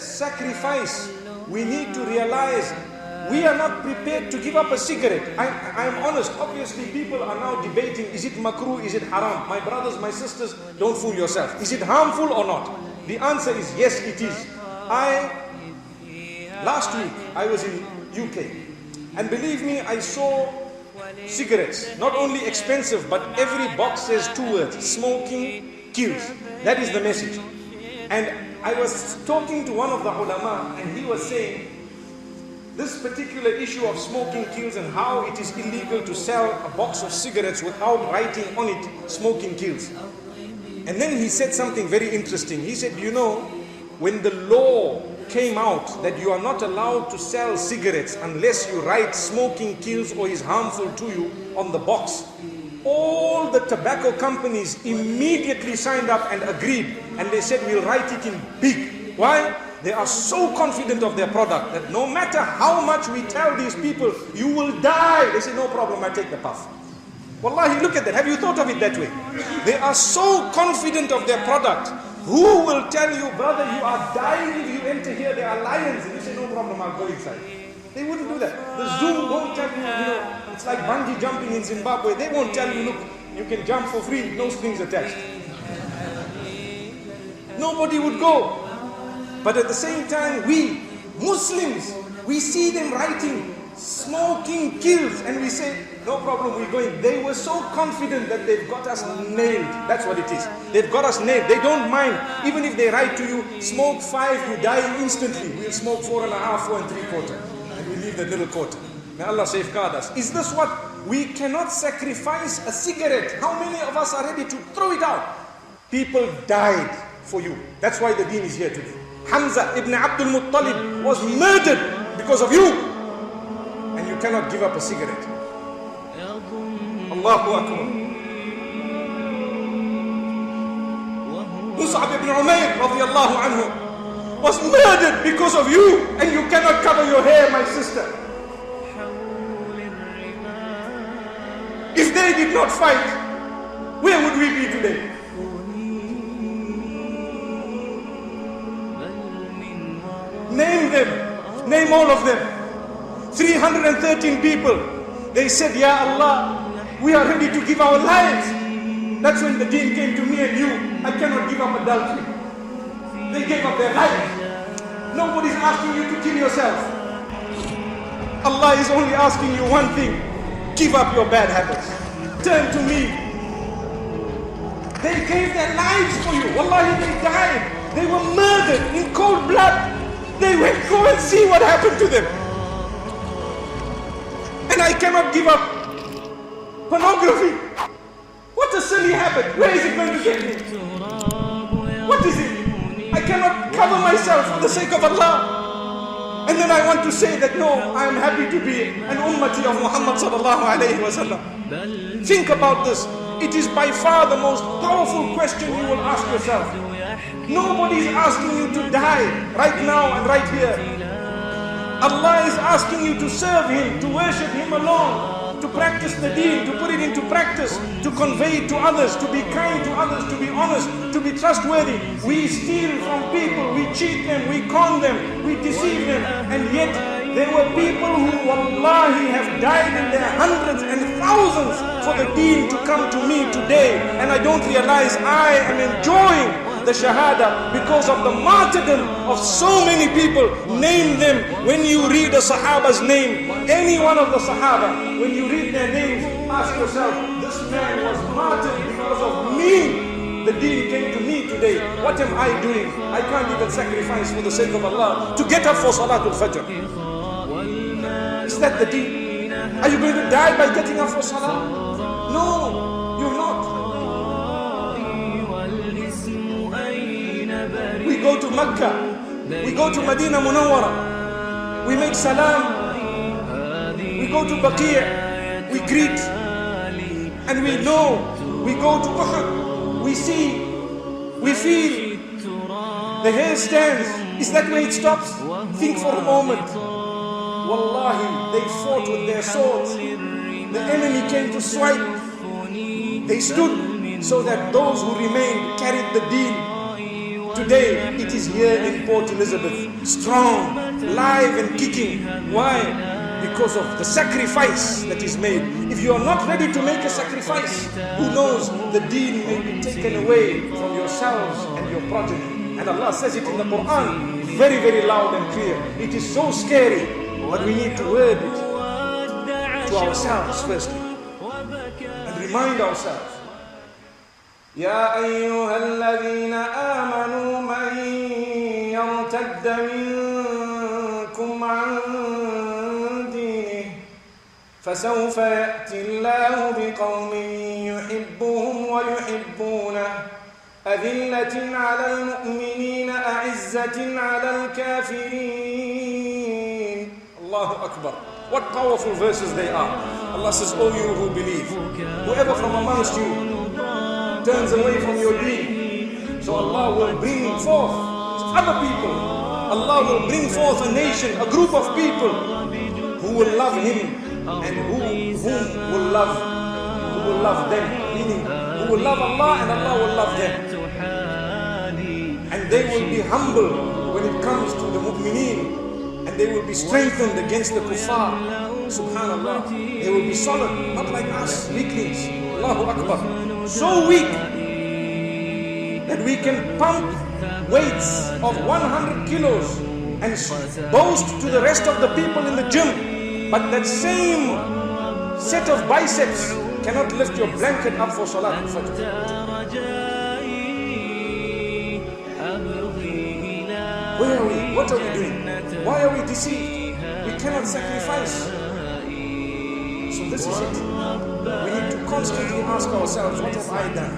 sacrifice. We need to realize we are not prepared to give up a cigarette. I am honest. Obviously, people are now debating, is it makruh, is it haram? My brothers, my sisters, don't fool yourself. Is it harmful or not? The answer is yes, it is. Last week, I was in UK. And believe me, I saw cigarettes. Not only expensive, but every box says 2 words: smoking kills. That is the message. And I was talking to one of the ulama, and he was saying, this particular issue of smoking kills and how it is illegal to sell a box of cigarettes without writing on it, smoking kills. And then he said something very interesting. He said, you know, when the law came out that you are not allowed to sell cigarettes unless you write smoking kills or is harmful to you on the box, all the tobacco companies immediately signed up and agreed, and they said, we'll write it in big. Why? They are so confident of their product that no matter how much we tell these people, you will die, they say, no problem, I take the puff. Wallahi, look at that. Have you thought of it that way? They are so confident of their product. Who will tell you, brother, you are dying if you enter here, there are lions? And you say, no problem, I'll go inside. They wouldn't do that. The zoo won't tell you, it's like bungee jumping in Zimbabwe. They won't tell you, look, you can jump for free, no strings attached. Nobody would go. But at the same time, we, Muslims, we see them writing, smoking kills, and we say, no problem, we're going. They were so confident that they've got us nailed. That's what it is. They've got us nailed. They don't mind. Even if they write to you, smoke 5, you die instantly. We'll smoke 4.5, 4 3/4. And we leave the little quarter. May Allah safeguard us. Is this what? We cannot sacrifice a cigarette. How many of us are ready to throw it out? People died for you. That's why the deen is here today. Hamza ibn Abdul Muttalib was murdered because of you. And you cannot give up a cigarette. Allahu Akbar. Mus'ab ibn Umayr radiyallahu anhu was murdered because of you, and you cannot cover your hair, my sister. If they did not fight, where would we be today? Name them. Name all of them. 313 people. They said, Ya Allah, we are ready to give our lives. That's when the deen came to me and you. I cannot give up adultery. They gave up their life. Nobody's asking you to kill yourself. Allah is only asking you one thing. Give up your bad habits. Turn to me. They gave their lives for you. Wallahi, they died. They were murdered in cold blood. They went, go and see what happened to them. And I cannot give up pornography. What a silly habit. Where is it going to get me? What is it? I cannot cover myself for the sake of Allah. And then I want to say that no, I am happy to be an ummati of Muhammad sallallahu alayhi wa sallam. Think about this. It is by far the most powerful question you will ask yourself. Nobody is asking you to die right now and right here. Allah is asking you to serve Him, to worship Him alone, to practice the deen, to put it into practice, to convey it to others, to be kind to others, to be honest, to be trustworthy. We steal from people, we cheat them, we con them, we deceive them, and yet there were people who wallahi have died in their hundreds and thousands for the deen to come to me today, and I don't realize I am enjoying the shahada because of the martyrdom of so many people. Name them. When you read a sahaba's name, any one of the sahaba, when you read their names, ask yourself, this man was martyred because of me. The deen came to me today. What am I doing? I can't even sacrifice for the sake of Allah to get up for Salatul Fajr. Is that the deen? Are you going to die by getting up for Salah? No, you're not. We go to Mecca, we go to Medina Munawwara, we make salam, we go to Baqi', we greet, and we know, we go to Uhud, we see, we feel, the hair stands. Is that where it stops? Think for a moment. Wallahi, they fought with their swords. The enemy came to swipe. They stood so that those who remained carried the deen. Today, it is here in Port Elizabeth, strong, live and kicking. Why? Because of the sacrifice that is made. If you are not ready to make a sacrifice, who knows, the deen may be taken away from yourselves and your progeny. And Allah says it in the Quran, very, very loud and clear. It is so scary, but we need to word it to ourselves firstly. And remind ourselves. يا أيها الذين آمنوا من يرتد منكم عن دينه فسوف يأتي الله بقوم يحبهم ويحبونه أذلة على المؤمنين أعزة على الكافرين. الله أكبر. What powerful verses they are. Allah says, O you who believe, whoever from amongst you turns away from your deen, so Allah will bring forth other people. Allah will bring forth a nation, a group of people who will love Him and who will love them, meaning who will love Allah and Allah will love them. And they will be humble when it comes to the mu'mineen, and they will be strengthened against the kuffar. Subhanallah, they will be solid, not like us, weaklings. Allahu Akbar. So weak that we can pump weights of 100 kilos and boast to the rest of the people in the gym, but that same set of biceps cannot lift your blanket up for Salat al-Fajr. Where are we? What are we doing? Why are we deceived? We cannot sacrifice. So this is it. We need to constantly ask ourselves, what have I done?